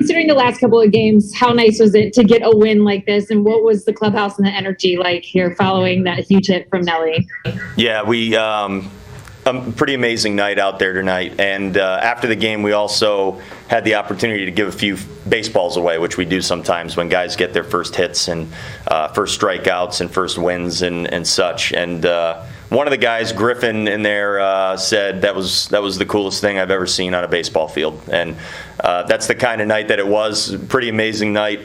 Considering the last couple of games, how nice was it to get a win like this? And what was the clubhouse and the energy like here following that huge hit from Nelly? Yeah, we a pretty amazing night out there tonight. And after the game, we also had the opportunity to give a few baseballs away, which we do sometimes when guys get their first hits and first strikeouts and first wins and such. And one of the guys, Griffin, in there said that was the coolest thing I've ever seen on a baseball field. And that's the kind of night that it was. Pretty amazing night.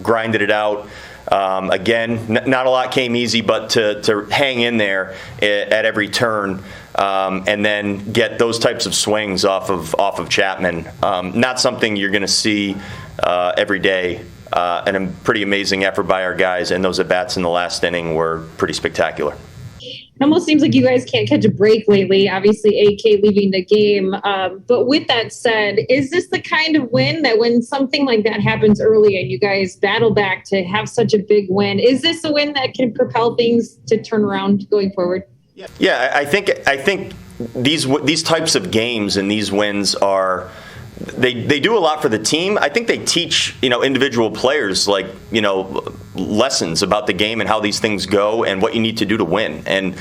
Grinded it out. Again, not a lot came easy, but to hang in there at every turn and then get those types of swings off of Chapman, not something you're going to see every day. And a pretty amazing effort by our guys, and those at-bats in the last inning were pretty spectacular. It almost seems like you guys can't catch a break lately. Obviously, AK leaving the game. But with that said, is this the kind of win that when something like that happens early and you guys battle back to have such a big win, is this a win that can propel things to turn around going forward? Yeah, I think these types of games and these wins are. They do a lot for the team. I think they teach individual players lessons about the game and how these things go and what you need to do to win. And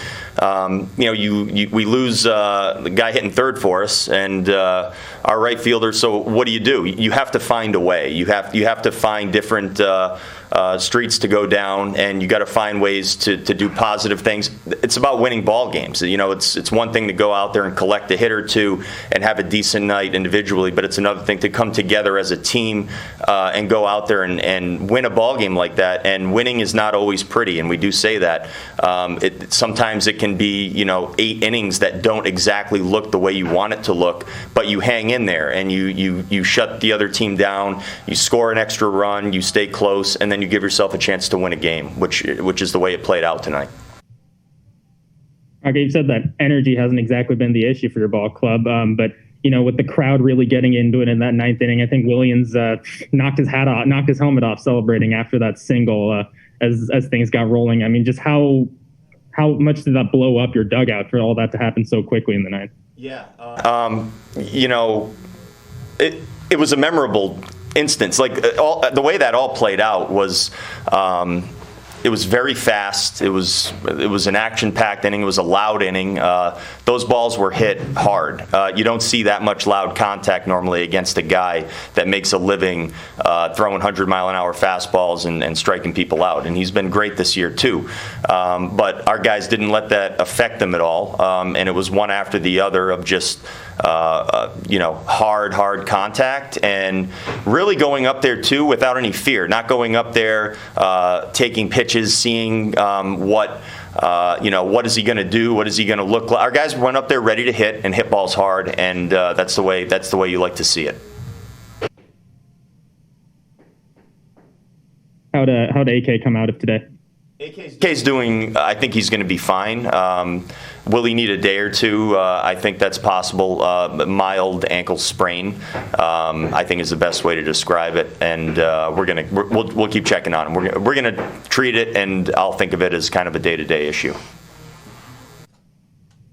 we lose the guy hitting third for us and our right fielder. So what do? You have to find a way. You have to find different streets to go down, and you got to find ways to do positive things. It's about winning ball games. It's one thing to go out there and collect a hit or two and have a decent night individually, but it's another thing to come together as a team and go out there and win a ball game like that. And winning is not always pretty, and we do say that. Sometimes it can be 8 innings that don't exactly look the way you want it to look, but you hang in there and you shut the other team down. You score an extra run, you stay close, and then you give yourself a chance to win a game, which is the way it played out tonight. Okay, you said that energy hasn't exactly been the issue for your ball club, but with the crowd really getting into it in that 9th inning, I think Williams knocked his helmet off celebrating after that single as things got rolling. I mean, just how much did that blow up your dugout for all that to happen so quickly in the ninth? Yeah, it was a memorable instance. The way that all played out was. It was very fast. It was an action-packed inning. It was a loud inning. Those balls were hit hard. You don't see that much loud contact normally against a guy that makes a living throwing 100-mile-an-hour fastballs and striking people out. And he's been great this year too. But our guys didn't let that affect them at all. And it was one after the other of just hard contact, and really going up there too without any fear. Not going up there taking pitches, seeing what is he going to do, what is he going to look like. Our guys went up there ready to hit and hit balls hard, and that's the way you like to see it. How'd AK come out of today? AK's doing. I think he's going to be fine. Will he need a day or two? I think that's possible. Mild ankle sprain, I think, is the best way to describe it. And we'll keep checking on him. We're gonna treat it, and I'll think of it as kind of a day-to-day issue.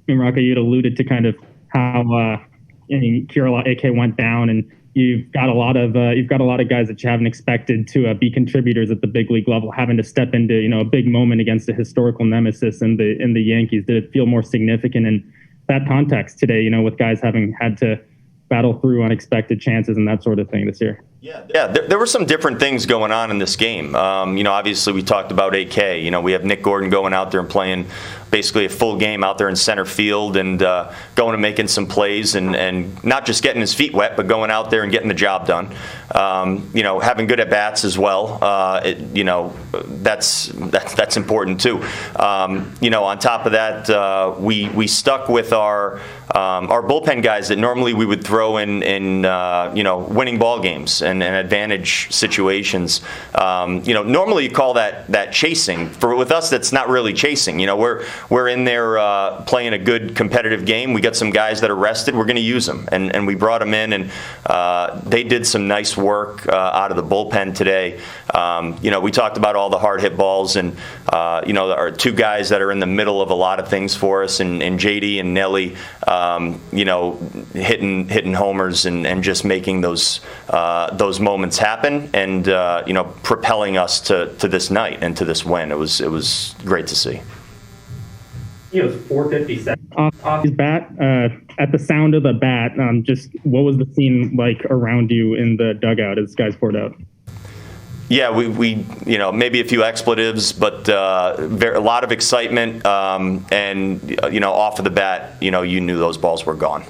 And Rocco, you'd alluded to kind of how AK went down, and you've got a lot of guys that you haven't expected to be contributors at the big league level, having to step into a big moment against a historical nemesis in the Yankees. Did it feel more significant in that context today? With guys having had to battle through unexpected chances and that sort of thing this year. Yeah, there were some different things going on in this game. Obviously we talked about AK. We have Nick Gordon going out there and playing basically a full game out there in center field and going and making some plays and not just getting his feet wet, but going out there and getting the job done. Having good at bats as well. That's important too. On top of that, we stuck with our bullpen guys that normally we would throw in winning ball games and advantage situations. Normally you call that chasing. With us, that's not really chasing. We're in there playing a good competitive game. We got some guys that are rested. We're going to use them, and we brought them in, and they did some nice work out of the bullpen today. We talked about all the hard hit balls, and there are 2 guys that are in the middle of a lot of things for us, and JD and Nelly, hitting homers and just making those those moments happen, and propelling us to this night and to this win. It was great to see. It was 457 off his bat. At the sound of the bat, just what was the scene like around you in the dugout as guys poured out? Yeah, we maybe a few expletives, but a lot of excitement, and off of the bat, you knew those balls were gone.